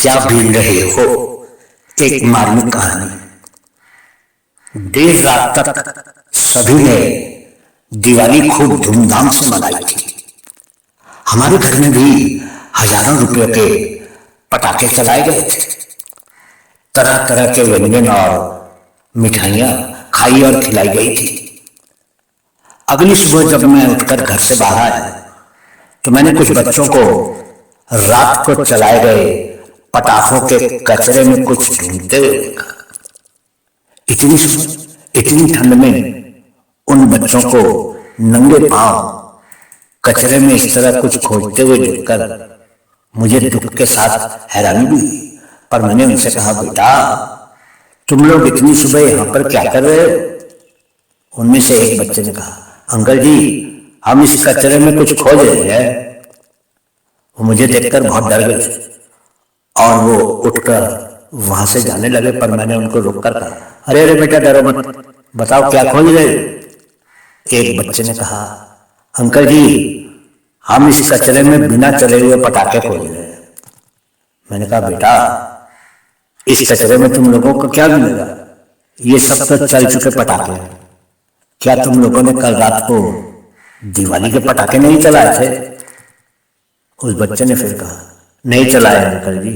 क्या भील रहे हो। एक मार्मिक कहानी। देर रात तक सभी ने दिवाली खूब धूमधाम से मनाई थी। हमारे घर में भी हजारों रुपयों के पटाखे चलाए गए थे। तरह तरह के व्यंजन और मिठाइयां खाई और खिलाई गई थी। अगली सुबह जब मैं उठकर घर से बाहर आया तो मैंने कुछ बच्चों को रात को चलाए गए पटाखों के कचरे में कुछ ढूंढते हुए देखा। इतनी ठंड में उन बच्चों को नंगे पांव कचरे में इस तरह कुछ खोजते हुए देखकर मुझे दुख के साथ हैरानी भी हुई। पर मैंने उनसे कहा, बेटा तुम लोग इतनी सुबह यहाँ पर क्या कर रहे हो। उनमें से एक बच्चे ने कहा, अंकल जी हम इस कचरे में कुछ खोज रहे हैं। वो मुझे देखकर बहुत डर गए और वो उठकर वहां से जाने लगे, पर मैंने उनको रोककर कहा, अरे अरे बेटा डरो मत, बताओ क्या खोज रहे हो। एक बच्चे ने कहा, अंकल जी हम इस कचरे में बिना चले हुए पटाखे खोज रहे हैं। मैंने कहा, बेटा इस कचरे में तुम लोगों को क्या मिलेगा, ये सब तो चल चुके पटाखे हैं। क्या तुम लोगों ने कल रात को दिवाली के पटाखे नहीं चलाए थे। उस बच्चे ने फिर कहा, नहीं चलाए अंकल जी,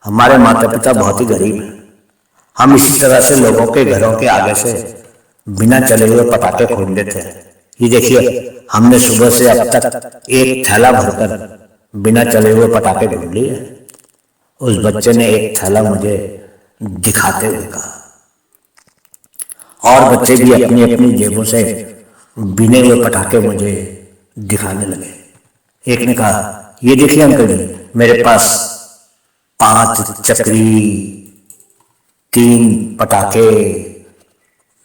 हमारे माता पिता बहुत ही गरीब हैं। हम इसी तरह से लोगों के घरों के आगे से बिना चले हुए पटाखे खोल देते हैं। ये देखिए हमने सुबह से अब तक एक थैला भरकर बिना चले हुए पटाखे ढूंढ लिए। उस बच्चे ने एक थैला मुझे दिखाते हुए कहा और बच्चे भी अपनी अपनी जेबों से बिने हुए पटाखे मुझे दिखाने लगे। एक ने कहा, ये देखिए अंकल जी मेरे पास 5 चक्री, 3 पटाखे,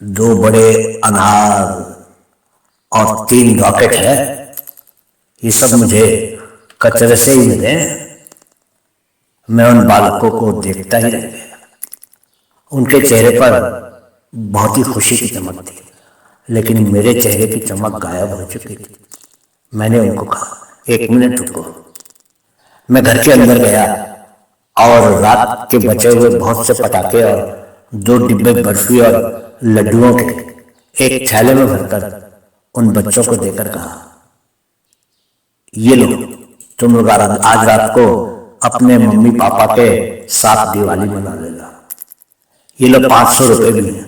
2 बड़े अनार और 3 रॉकेट है। ये सब मुझे कचरे से ही मिले। मैं उन बालकों को देखता ही रह गया। उनके चेहरे पर बहुत ही खुशी की चमक थी, लेकिन मेरे चेहरे की चमक गायब हो चुकी थी। मैंने उनको कहा, 1 मिनट रुको। मैं घर के अंदर गया और रात के बचे हुए बहुत से पटाखे और 2 डिब्बे बर्फी और लड्डुओं के एक थैले में भरकर उन बच्चों को देकर कहा, ये लो तुम लोग आज रात को अपने मम्मी पापा के साथ दिवाली मना लेना। ये लो 500 रुपए भी हैं,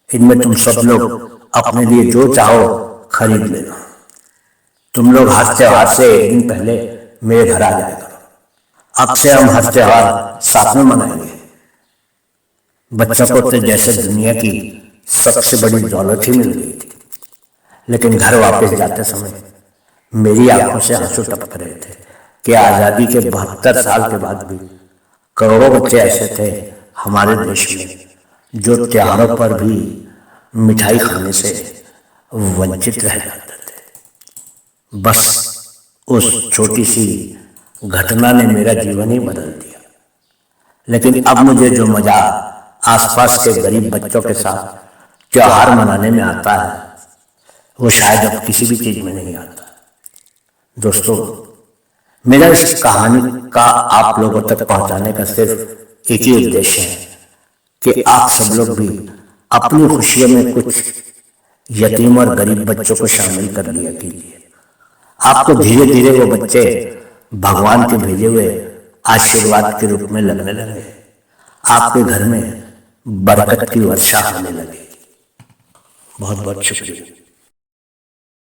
इनमें तुम सब लोग अपने लिए जो चाहो खरीद लेना। तुम लोग हर त्योहार से एक दिन पहले मेरे घर आ जाया करो। अब से हम हर त्योहार साथ में मनाएंगे। बच्चों को तो जैसे दुनिया की सबसे बड़ी दौलत ही मिल गई थी, लेकिन घर वापस जाते समय मेरी आंखों से आंसू टपक रहे थे कि आजादी के 72 साल के बाद भी करोड़ों बच्चे ऐसे थे हमारे देश में जो त्योहारों पर भी मिठाई खाने से वंचित रह जाते थे। बस उस छोटी सी घटना ने मेरा जीवन ही बदल दिया। लेकिन अब मुझे जो मजा आसपास के गरीब बच्चों के साथ त्योहार मनाने में आता है, वो शायद अब किसी भी चीज में नहीं आता। दोस्तों, मेरा इस कहानी का आप लोगों तक पहुंचाने का सिर्फ एक ही उद्देश्य है कि आप सब लोग भी अपनी खुशियों में कुछ यतीम और गरीब बच्चों को शामिल कर लिया कीजिए। आपको धीरे धीरे वो बच्चे भगवान के भेजे हुए आशीर्वाद के रूप में लगने लगे। आपके घर में बरकत की वर्षा होने लगी। बहुत बहुत शुक्रिया।